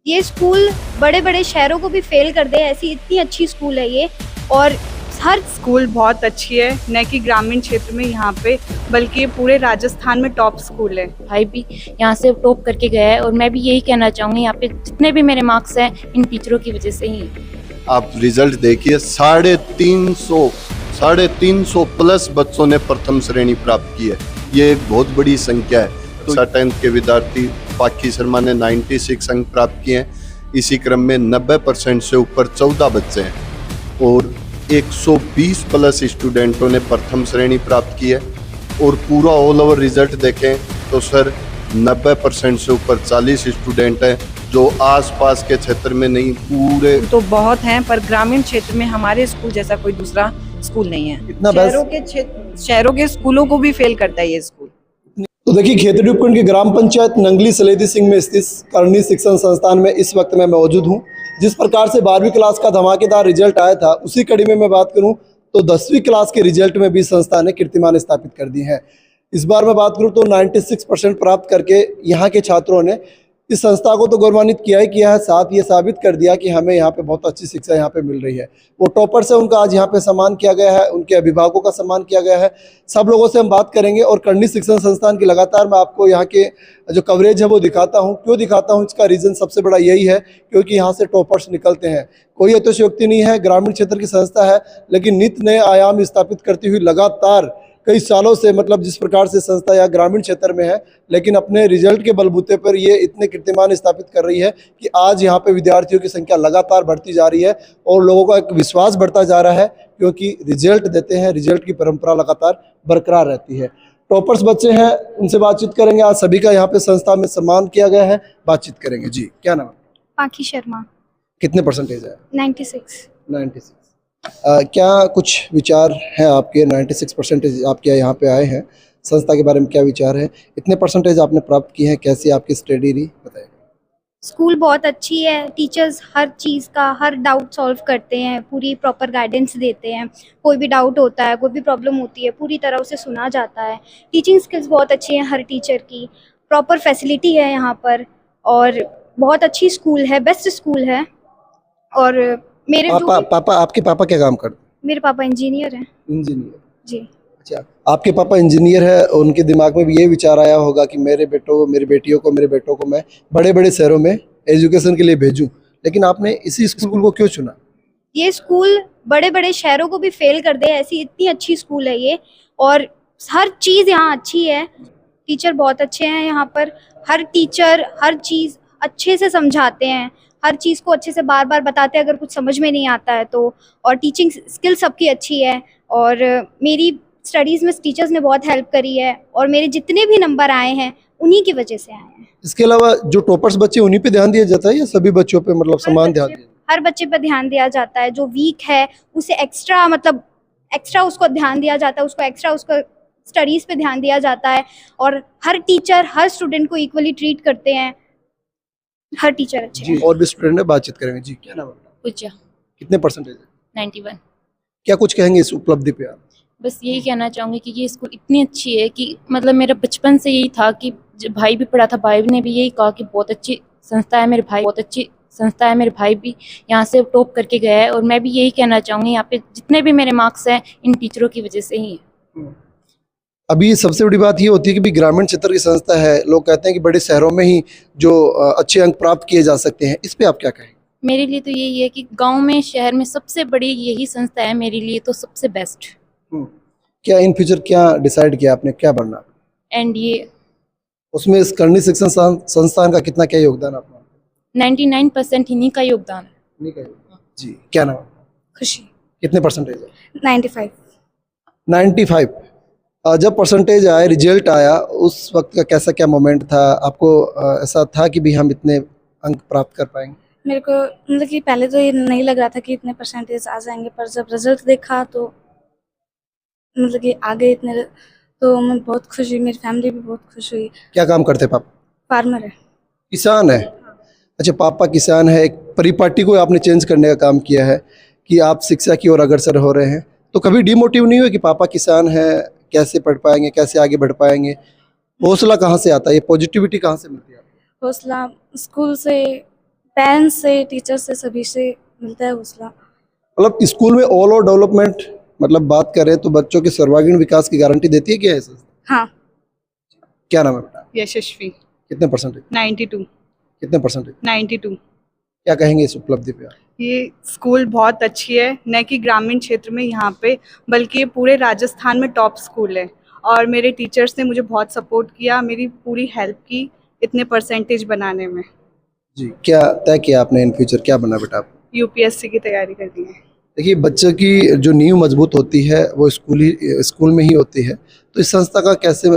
ये स्कूल बड़े बड़े शहरों को भी फेल कर दे ऐसी इतनी अच्छी स्कूल है ये। और हर स्कूल बहुत अच्छी है, न कि ग्रामीण क्षेत्र में यहाँ पे, बल्कि ये पूरे राजस्थान में टॉप स्कूल है। भाई भी यहाँ से टॉप करके गया है और मैं भी यही कहना चाहूँगी, यहाँ पे जितने भी मेरे मार्क्स हैं इन टीचरों की वजह से ही। आप रिजल्ट देखिए, 350 प्लस बच्चों ने प्रथम श्रेणी प्राप्त की है। ये एक बहुत बड़ी संख्या है। तो 10th के विद्यार्थी पाखी शर्मा ने 96 अंक प्राप्त किए हैं। इसी क्रम में 90% से ऊपर 14 बच्चे हैं और 120 प्लस स्टूडेंटों ने प्रथम श्रेणी प्राप्त की है। और पूरा ऑल ओवर रिजल्ट देखें तो सर 90% से ऊपर 40 स्टूडेंट हैं जो आसपास के क्षेत्र में नहीं, पूरे तो बहुत हैं, पर ग्रामीण क्षेत्र में हमारे स्कूल जैसा कोई दूसरा स्कूल नहीं है। इतना शहरों के स्कूलों को भी फेल करता है ये स्कूल। तो देखिए, खेतड़ी उपखंड की ग्राम पंचायत नंगली सलेदी सिंह में स्थित करणी शिक्षण संस्थान में इस वक्त मैं मौजूद हूं। जिस प्रकार से 12वीं क्लास का धमाकेदार रिजल्ट आया था, उसी कड़ी में मैं बात करूं तो 10वीं क्लास के रिजल्ट में भी संस्था ने कीर्तिमान स्थापित कर दी है। इस बार मैं बात करूं तो 96% प्राप्त करके यहाँ के छात्रों ने इस संस्था को तो गौरवान्वित किया है, साथ ये साबित कर दिया कि हमें यहाँ पे बहुत अच्छी शिक्षा यहाँ पे मिल रही है। वो टॉपर से उनका आज यहाँ पे सम्मान किया गया है, उनके अभिभावकों का सम्मान किया गया है। सब लोगों से हम बात करेंगे और करणी शिक्षण संस्थान की लगातार मैं आपको यहाँ के जो कवरेज है वो दिखाता हूँ। क्यों दिखाता हूँ, इसका रीज़न सबसे बड़ा यही है क्योंकि यहाँ से टॉपर्स निकलते हैं। कोई अतिशयोक्ति नहीं है, ग्रामीण क्षेत्र की संस्था है, लेकिन नित्य नए आयाम स्थापित करती हुई लगातार कई सालों से, मतलब जिस प्रकार से संस्था या ग्रामीण क्षेत्र में है, लेकिन अपने रिजल्ट के बलबूते पर ये इतने कीर्तिमान स्थापित कर रही है कि आज यहाँ पे विद्यार्थियों की संख्या लगातार बढ़ती जा रही है और लोगों का एक विश्वास बढ़ता जा रहा है क्योंकि रिजल्ट देते हैं, रिजल्ट की परंपरा लगातार बरकरार रहती है। टॉपर्स बच्चे हैं, उनसे बातचीत करेंगे। आज सभी का यहाँ पे संस्था में सम्मान किया गया है, बातचीत करेंगे। जी, क्या नाम है? पाखी शर्मा। कितने परसेंटेज है? 96। क्या कुछ विचार है आपके? 96% आपके यहाँ पे आए हैं, संस्था के बारे में क्या विचार है? इतने परसेंटेज आपने प्राप्त किए हैं, कैसी आपकी स्टडी रही, बताइए। स्कूल बहुत अच्छी है, टीचर्स हर चीज़ का हर डाउट सॉल्व करते हैं, पूरी प्रॉपर गाइडेंस देते हैं। कोई भी डाउट होता है, कोई भी प्रॉब्लम होती है, पूरी तरह उसे सुना जाता है। टीचिंग स्किल्स बहुत अच्छी हैं हर टीचर की, प्रॉपर फैसिलिटी है यहाँ पर और बहुत अच्छी स्कूल है, बेस्ट स्कूल है। और मेरे आपके पापा क्या काम करते हैं? मेरे पापा इंजीनियर हैं। इंजीनियर जी। अच्छा, आपके पापा इंजीनियर है, उनके दिमाग में भी ये विचार आया होगा कि मेरे बेटियों को मेरे बेटों को मैं बड़े बड़े शहरों में एजुकेशन के लिए भेजूं, लेकिन आपने इसी स्कूल को क्यों चुना? ये स्कूल बड़े बड़े शहरों को भी फेल कर दे ऐसी इतनी अच्छी स्कूल है ये। और हर चीज़ यहाँ अच्छी है, टीचर बहुत अच्छे हैं यहाँ पर। हर टीचर हर चीज़ अच्छे से समझाते हैं, हर चीज़ को अच्छे से बार बार बताते हैं अगर कुछ समझ में नहीं आता है तो। और टीचिंग स्किल सबकी अच्छी है और मेरी स्टडीज़ में टीचर्स ने बहुत हेल्प करी है और मेरे जितने भी नंबर आए हैं उन्हीं की वजह से आए हैं। इसके अलावा जो टॉपर्स बच्चे उन्हीं पे ध्यान दिया जाता है या सभी बच्चों पे, मतलब समान ध्यान दिया? हर बच्चे पर ध्यान दिया जाता है। जो वीक है उसे एक्स्ट्रा उसको ध्यान दिया जाता है, उसको एक्स्ट्रा उसको स्टडीज़ पे ध्यान दिया जाता है। और हर टीचर हर स्टूडेंट को इक्वली ट्रीट करते हैं, हर टीचर अच्छे हैं। और भी स्टूडेंट है, बातचीत करेंगे। जी, क्या नाम है? पूजा। कितने परसेंटेज है? 91। क्या कुछ कहेंगे इस उपलब्धि पे आप? बस यही कहना चाहूँगी कि ये स्कूल इतनी अच्छी है कि मतलब मेरा बचपन से यही था कि भाई भी पढ़ा था, भाई ने भी यही कहा कि बहुत अच्छी संस्था है, मेरे भाई भी यहाँ से टॉप करके गया है और मैं भी यही कहना चाहूँगी, यहाँ पे जितने भी मेरे मार्क्स हैं इन टीचरों की वजह से ही है। अभी सबसे बड़ी बात ये होती है कि भी ग्रामीण क्षेत्र की संस्था है, लोग कहते हैं कि बड़े शहरों में ही जो अच्छे अंक प्राप्त किए जा सकते हैं, इस पे आप क्या कहें? मेरे लिए तो यही है कि गांव में शहर में सबसे बड़ी यही संस्था है, मेरे लिए तो सबसे बेस्ट। क्या इन फ्यूचर क्या डिसाइड किया आपने, क्या बनना? एंड ये उसमें इस करणी शिक्षण संस्थान का कितना क्या योगदान आपका? 99% इन्हीं का योगदान है। जी, क्या नाम? खुशी। कितने परसेंटेज है? 95। 95। जब परसेंटेज आया, रिजल्ट आया, उस वक्त का कैसा क्या मोमेंट था आपको? ऐसा था कि भी हम इतने अंक प्राप्त कर पाएंगे? मेरे को मतलब कि पहले तो ये नहीं लग रहा था कि इतने परसेंटेज आ जाएंगे, पर जब रिजल्ट देखा तो मतलब कि आगे इतने, तो मैं बहुत खुश हुई, मेरी फैमिली भी बहुत खुश हुई। क्या काम करते पापा? फार्मर है। किसान है? अच्छा, पापा किसान है। एक परिपाटी को आपने चेंज करने का काम किया है कि आप शिक्षा की ओर अग्रसर हो रहे हैं, तो कभी डिमोटिव नहीं हुए कि पापा किसान है, कैसे पढ़ पाएंगे, कैसे आगे बढ़ पाएंगे? हौसला कहाँ से आता है, ये पॉजिटिविटी कहाँ से मिलती है? हौसला स्कूल से पेरेंट्स से, टीचर से, सभी से मिलता है हौसला। मतलब स्कूल में ऑल ओवर डेवलपमेंट मतलब बात करें तो बच्चों के सर्वांगीण विकास की गारंटी देती है क्या है सर? हाँ। क्या नाम है बेटा? यशस्वी। कितने परसेंटेज? 92। कितने परसेंटेज? 92। क्या कहेंगे इस उपलब्धि पे आप? ये स्कूल बहुत अच्छी है, न कि ग्रामीण क्षेत्र में यहाँ पे, बल्कि ये पूरे राजस्थान में टॉप स्कूल है। और मेरे टीचर्स ने मुझे बहुत सपोर्ट किया, मेरी पूरी हेल्प की इतने परसेंटेज बनाने में। जी, क्या तय किया आपने इन फ्यूचर, क्या बनना बेटा आप? यूपीएससी की तैयारी करनी है। देखिए, बच्चे की जो नींव मजबूत होती है वो स्कूल में ही होती है। तो इस संस्था का कैसे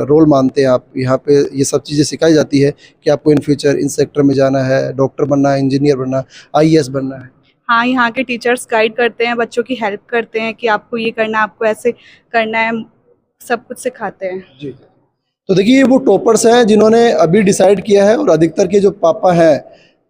रोल मानते हैं आप? यहाँ पे ये सब चीज़ें सिखाई जाती है कि आपको इन फ्यूचर इन सेक्टर में जाना है, डॉक्टर बनना है, इंजीनियर बनना, आईएएस बनना है। हाँ, यहाँ के टीचर्स गाइड करते हैं, बच्चों की हेल्प करते हैं कि आपको ये करना है, आपको ऐसे करना है, सब कुछ सिखाते हैं। जी। तो देखिए, वो टॉपर्स हैं जिन्होंने अभी डिसाइड किया है, और अधिकतर के जो पापा हैं,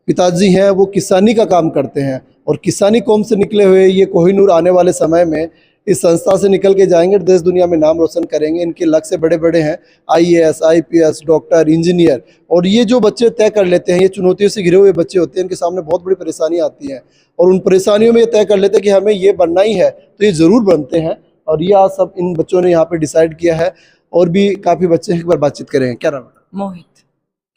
पिताजी हैं, वो किसानी का काम करते हैं और किसानी कौम से निकले हुए ये कोहिनूर आने वाले समय में इस संस्था से निकल के जाएंगे, देश दुनिया में नाम रोशन करेंगे। इनके लक्ष्य बड़े बड़े हैं, आईएएस, आईपीएस, डॉक्टर, इंजीनियर। और ये जो बच्चे तय कर लेते हैं, ये चुनौतियों से घिरे हुए बच्चे होते हैं, इनके सामने बहुत बड़ी परेशानी आती है और उन परेशानियों में ये तय कर लेते हैं कि हमें ये बनना ही है, तो ये ज़रूर बनते हैं। और ये आज सब इन बच्चों ने यहाँ पर डिसाइड किया है। और भी काफ़ी बच्चे हैं, एक बार बातचीत करेंगे। क्या नाम है? मोहित।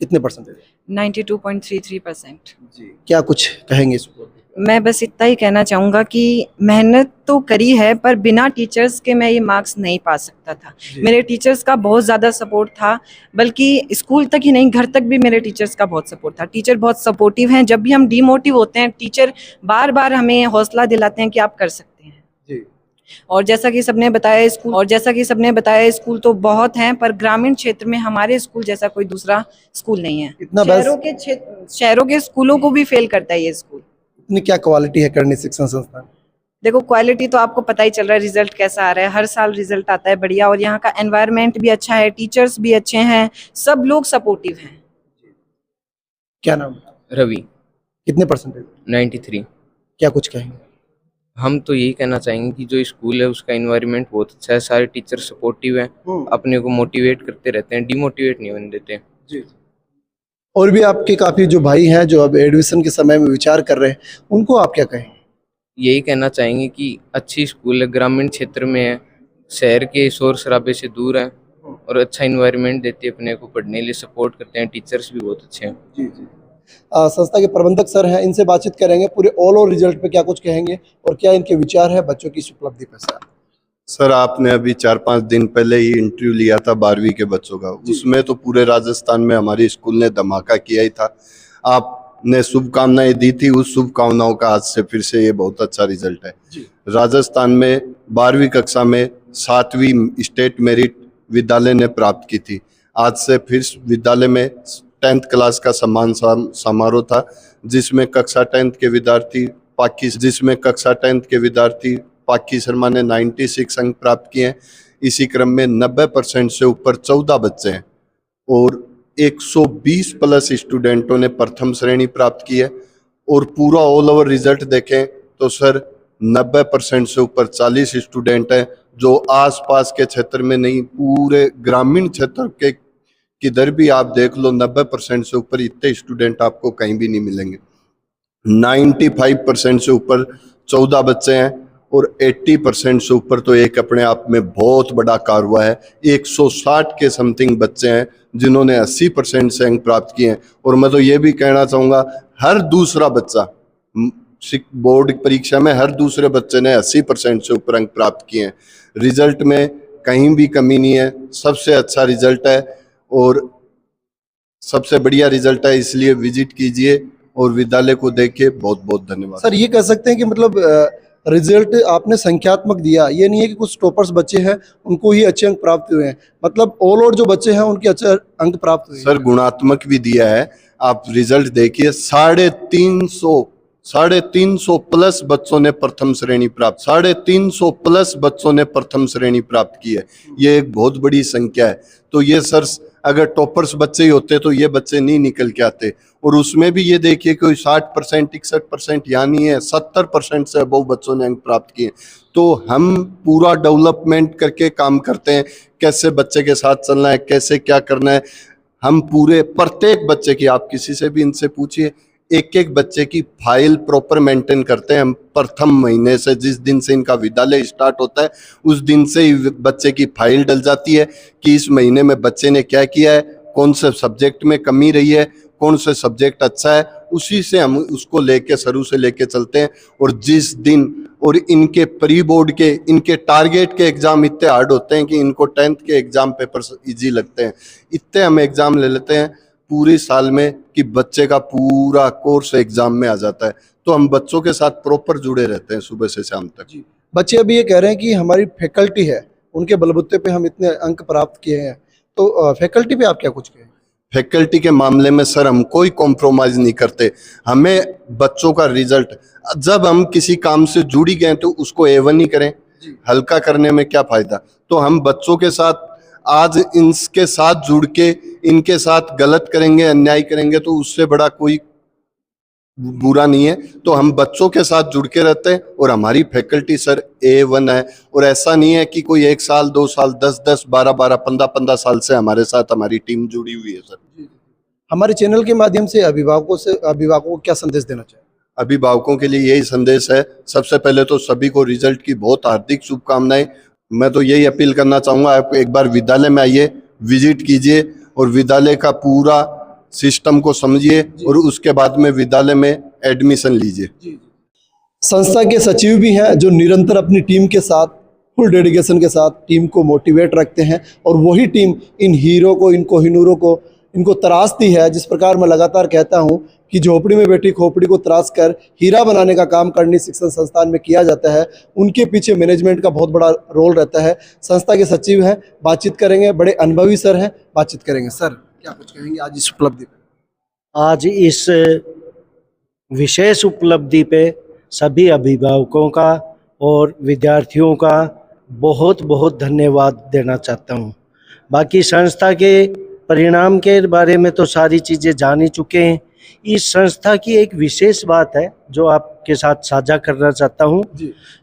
कितने परसेंटेज? 92.33%। जी, क्या कुछ कहेंगे इस पर? मैं बस इतना ही कहना चाहूँगा कि मेहनत तो करी है, पर बिना टीचर्स के मैं ये मार्क्स नहीं पा सकता था। मेरे टीचर्स का बहुत ज़्यादा सपोर्ट था, बल्कि स्कूल तक ही नहीं, घर तक भी मेरे टीचर्स का बहुत सपोर्ट था। टीचर बहुत सपोर्टिव हैं। जब भी हम डिमोटिव होते हैं, टीचर बार बार हमें हौसला दिलाते हैं कि आप कर सकते हैं। जी। और जैसा कि सबने बताया, स्कूल तो बहुत हैं, पर ग्रामीण क्षेत्र में हमारे स्कूल जैसा कोई दूसरा स्कूल नहीं है। इतना शहरों के स्कूलों को भी फेल करता है ये स्कूल। इतनी क्या क्वालिटी है करणी शिक्षण संस्थान? देखो, क्वालिटी तो आपको पता ही चल रहा है, रिजल्ट कैसा आ रहा है, हर साल रिजल्ट आता है बढ़िया। और यहाँ का एनवायरनमेंट भी अच्छा है, टीचर्स भी अच्छे हैं, सब लोग सपोर्टिव हैं। क्या नाम है? रवि। कितने परसेंटेज? 93। क्या कुछ कहेंगे? हम तो यही कहना चाहेंगे कि जो स्कूल है उसका एनवायरनमेंट बहुत अच्छा है, सारे टीचर सपोर्टिव हैं, अपने को मोटिवेट करते रहते हैं, डिमोटिवेट नहीं होने देते हैं। जी। और भी आपके काफ़ी जो भाई हैं जो अब एडमिशन के समय में विचार कर रहे हैं, उनको आप क्या कहेंगे? यही कहना चाहेंगे कि अच्छी स्कूल है, ग्रामीण क्षेत्र में है, शहर के शोर शराबे से दूर है और अच्छा एनवायरनमेंट देती है, अपने को पढ़ने के लिए सपोर्ट करते हैं, टीचर्स भी बहुत अच्छे हैं। जी जी। संस्था के प्रबंधक सर हैं, इनसे बातचीत करेंगे, पूरे ऑल ओवर रिजल्ट पे क्या कुछ कहेंगे और क्या इनके विचार है बच्चों की इस उपलब्धि पर। सर, आपने अभी 4-5 दिन पहले ही इंटरव्यू लिया था 12वीं के बच्चों का, उसमें तो पूरे राजस्थान में हमारे स्कूल ने धमाका किया ही था। आपने शुभकामनाएं दी थी, उस शुभकामनाओं का आज से फिर से ये बहुत अच्छा रिजल्ट है। राजस्थान में 12वीं कक्षा में 7वीं स्टेट मेरिट विद्यालय ने प्राप्त की थी। आज से फिर विद्यालय में 10th क्लास का सम्मान समारोह था, जिसमें कक्षा 10th के विद्यार्थी पाकी शर्मा ने 96 अंक प्राप्त किए हैं। इसी क्रम में 90% से ऊपर 14 बच्चे हैं और 120 प्लस स्टूडेंटों ने प्रथम श्रेणी प्राप्त की है। और पूरा ऑल ओवर रिजल्ट देखें तो सर 90% से ऊपर 40 स्टूडेंट हैं, जो आसपास के क्षेत्र में नहीं, पूरे ग्रामीण क्षेत्र के किधर भी आप देख लो 90% से ऊपर इतने स्टूडेंट आपको कहीं भी नहीं मिलेंगे। 95% से ऊपर 14 बच्चे हैं और 80% से ऊपर तो एक अपने आप में बहुत बड़ा कारवा है। 160 के समथिंग बच्चे हैं जिन्होंने 80% से अंक प्राप्त किए हैं। और मैं तो ये भी कहना चाहूँगा, हर दूसरा बच्चा बोर्ड परीक्षा में हर दूसरे बच्चे ने 80% से ऊपर अंक प्राप्त किए हैं। रिजल्ट में कहीं भी कमी नहीं है, सबसे अच्छा रिजल्ट है और सबसे बढ़िया रिजल्ट है। इसलिए विजिट कीजिए और विद्यालय को देखिए। बहुत बहुत धन्यवाद। सर, ये कह सकते हैं कि मतलब रिजल्ट आपने संख्यात्मक दिया, ये नहीं है कि कुछ टॉपर्स बच्चे हैं उनको ही अच्छे अंक प्राप्त हुए हैं, मतलब ऑल ओवर जो बच्चे हैं उनके अच्छे अंक प्राप्त हुए। सर, गुणात्मक भी दिया है, आप रिजल्ट देखिए। 350 प्लस बच्चों ने प्रथम श्रेणी प्राप्त 350 प्लस बच्चों ने प्रथम श्रेणी प्राप्त की है। ये एक बहुत बड़ी संख्या है। तो ये सर, अगर टॉपर्स बच्चे ही होते तो ये बच्चे नहीं निकल के आते। और उसमें भी ये देखिए कोई 60% 61% यानी है 70% से अबव बच्चों ने अंक प्राप्त किए। तो हम पूरा डेवलपमेंट करके काम करते हैं, कैसे बच्चे के साथ चलना है, कैसे क्या करना है। हम पूरे प्रत्येक बच्चे की, आप किसी से भी इनसे पूछिए, एक एक बच्चे की फाइल प्रॉपर मेंटेन करते हैं हम। प्रथम महीने से, जिस दिन से इनका विद्यालय स्टार्ट होता है, उस दिन से ही बच्चे की फाइल डल जाती है कि इस महीने में बच्चे ने क्या किया है, कौन से सब्जेक्ट में कमी रही है, कौन से सब्जेक्ट अच्छा है, उसी से हम उसको लेके शुरू से लेके चलते हैं। और जिस दिन, और इनके प्री बोर्ड के, इनके टारगेट के एग्जाम इतने हार्ड होते हैं कि इनको 10th के एग्जाम पेपर इजी लगते हैं। इतने हम एग्जाम ले लेते हैं पूरे साल में कि बच्चे का पूरा कोर्स एग्जाम में आ जाता है। तो हम बच्चों के साथ प्रॉपर जुड़े रहते हैं सुबह से शाम तक। बच्चे अभी ये कह रहे हैं कि हमारी फैकल्टी है, उनके बलबूते पे हम इतने अंक प्राप्त किए हैं, तो फैकल्टी पे आप क्या कुछ कहें? फैकल्टी के मामले में सर हम कोई कॉम्प्रोमाइज नहीं करते। हमें बच्चों का रिजल्ट, जब हम किसी काम से जुड़ी गए तो उसको A1 ही करें, हल्का करने में क्या फायदा। तो हम बच्चों के साथ आज इनके साथ जुड़ के इनके साथ गलत करेंगे, अन्याय करेंगे तो उससे बड़ा कोई बुरा नहीं है। तो हम बच्चों के साथ जुड़ के रहते हैं और हमारी फैकल्टी सर A1 है। और ऐसा नहीं है कि कोई 1 साल 2 साल 10-10 12-12 15-15 साल से हमारे साथ हमारी टीम जुड़ी हुई है सर। हमारे चैनल के माध्यम से अभिभावकों को क्या संदेश देना चाहिए? अभिभावकों के लिए यही संदेश है, सबसे पहले तो सभी को रिजल्ट की बहुत हार्दिक शुभकामनाएं। मैं तो यही अपील करना चाहूँगा, आप एक बार विद्यालय में आइए, विजिट कीजिए और विद्यालय का पूरा सिस्टम को समझिए और उसके बाद में विद्यालय में एडमिशन लीजिए। संस्था के सचिव भी हैं जो निरंतर अपनी टीम के साथ फुल डेडिकेशन के साथ टीम को मोटिवेट रखते हैं, और वही टीम इन हीरो को, इन कोहिनूरों को, इनको तराशती है। जिस प्रकार मैं लगातार कहता हूं कि झोपड़ी में बैठी खोपड़ी को तराश कर हीरा बनाने का काम करनी शिक्षण संस्थान में किया जाता है, उनके पीछे मैनेजमेंट का बहुत बड़ा रोल रहता है। संस्था के सचिव हैं, बातचीत करेंगे, बड़े अनुभवी सर हैं, बातचीत करेंगे। सर, क्या कुछ कहेंगे आज इस उपलब्धि पे? आज इस विशेष उपलब्धि पे सभी अभिभावकों का और विद्यार्थियों का बहुत बहुत धन्यवाद देना चाहता हूँ। बाकी संस्था के परिणाम के बारे में तो सारी चीज़ें जान ही चुके हैं। इस संस्था की एक विशेष बात है जो आपके साथ साझा करना चाहता हूँ।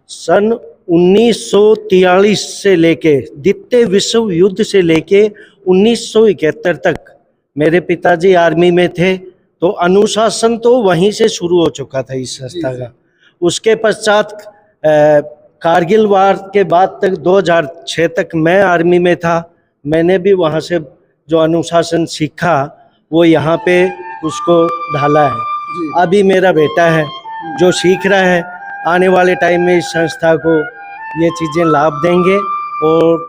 सन 1943 से लेके, द्वितीय विश्व युद्ध से लेके 1971 तक मेरे पिताजी आर्मी में थे, तो अनुशासन तो वहीं से शुरू हो चुका था इस संस्था का। उसके पश्चात कारगिल वार के बाद तक 2006 तक मैं आर्मी में था। मैंने भी वहाँ से जो अनुशासन सीखा वो यहाँ पे उसको ढाला है। अभी मेरा बेटा है जो सीख रहा है, आने वाले टाइम में इस संस्था को ये चीज़ें लाभ देंगे। और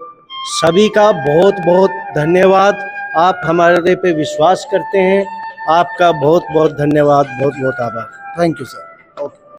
सभी का बहुत बहुत धन्यवाद। आप हमारे पे विश्वास करते हैं, आपका बहुत बहुत धन्यवाद, बहुत बहुत आभार। Thank you sir.